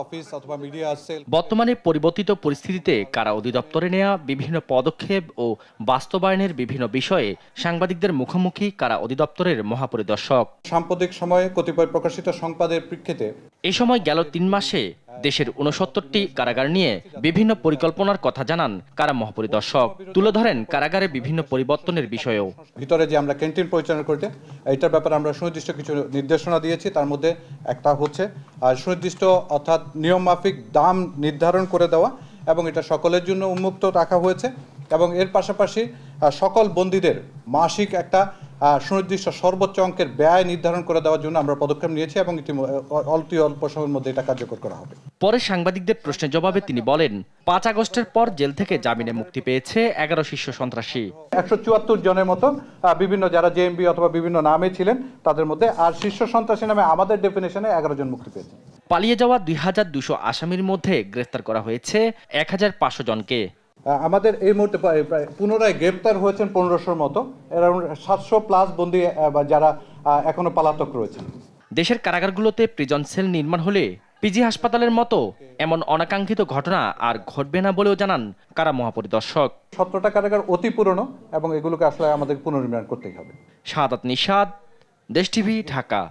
Office অথবা media cell. বর্তমানে পরিবর্তিত পরিস্থিতিতে কারা অধিদপ্তরে নেওয়া বিভিন্ন পদক্ষেপ ও বাস্তবায়নের বিভিন্ন বিষয়ে সাংবাদিকদের মুখোমুখি কারা অধিদপ্তরের মহাপরিদর্শক। সাম্প্রতিক সময়ে কতিপয় প্রকাশিত সংবাদের প্রেক্ষিতে এই সময় গেল ৩ মাসে দেশের ৬৯টি কারাগার নিয়ে বিভিন্ন পরিকল্পনার কথা জানান কারা মহাপরিদর্শক। তুলে ধরেন কারাগারে বিভিন্ন পরিবর্তনের বিষয়েও। ভিতরে যে আমরা ক্যান্টিন পরিচালনা করতে, এটার ব্যাপারে আমরা সুনির্দিষ্ট কিছু নির্দেশনা দিয়েছি। তার মধ্যে একটা হচ্ছে সুনির্দিষ্ট অর্থাৎ নিয়মমাফিক দাম নির্ধারণ করে দেওয়া এবং এটা সকলের জন্য উন্মুক্ত রাখা হয়েছে এবং এর পাশাপাশি সকল বন্দীদের মাসিক একটা সুনির্দিষ্ট সর্বোচ্চ অঙ্কের ব্যয় নির্ধারণ করে দেওয়ার জন্য আমরা পদক্ষেপ নিয়েছি এবং অল্প সময়ের মধ্যে এটা কার্যকর করা হবে। পরে সাংবাদিকদের প্রশ্নের জবাবে তিনি বলেন, ৫ আগস্টের পর জেল থেকে জামিনে মুক্তি পেয়েছে ১১ শীর্ষ সন্ত্রাসী। ১৭৪ জনের মতো বিভিন্ন যারা জেএমবি অথবা বিভিন্ন নামে ছিলেন তাদের মধ্যে, আর শীর্ষ সন্ত্রাসী নামে আমাদের ডেফিনেশনে ১১ জন মুক্তি পেয়েছে। পালিয়ে যাওয়া ২,২০০ আসামির মধ্যে গ্রেফতার করা হয়েছে ১,৫০০ জনকে। আমাদের এই মুহূর্তে পুনরায় গ্রেপ্তার হয়েছেন ১৫০০ মতো, অ্যারাউন্ড ৭০০+ বন্দী যারা এখনো পলাতক রয়েছেন। দেশের কারাগারগুলোতে প্রিজন সেল নির্মাণ হলে পিজি হাসপাতালের মতো এমন অনাকাঙ্ক্ষিত ঘটনা আর ঘটবে না বলেও জানান কারা মহাপরিদর্শক। ১৭টা কারাগার অতি পুরনো এবং এগুলোকে আসলে আমাদের পুনর্নির্মাণ করতেই হবে। শাহাদাত নিশাদ, দেশ টিভি, ঢাকা।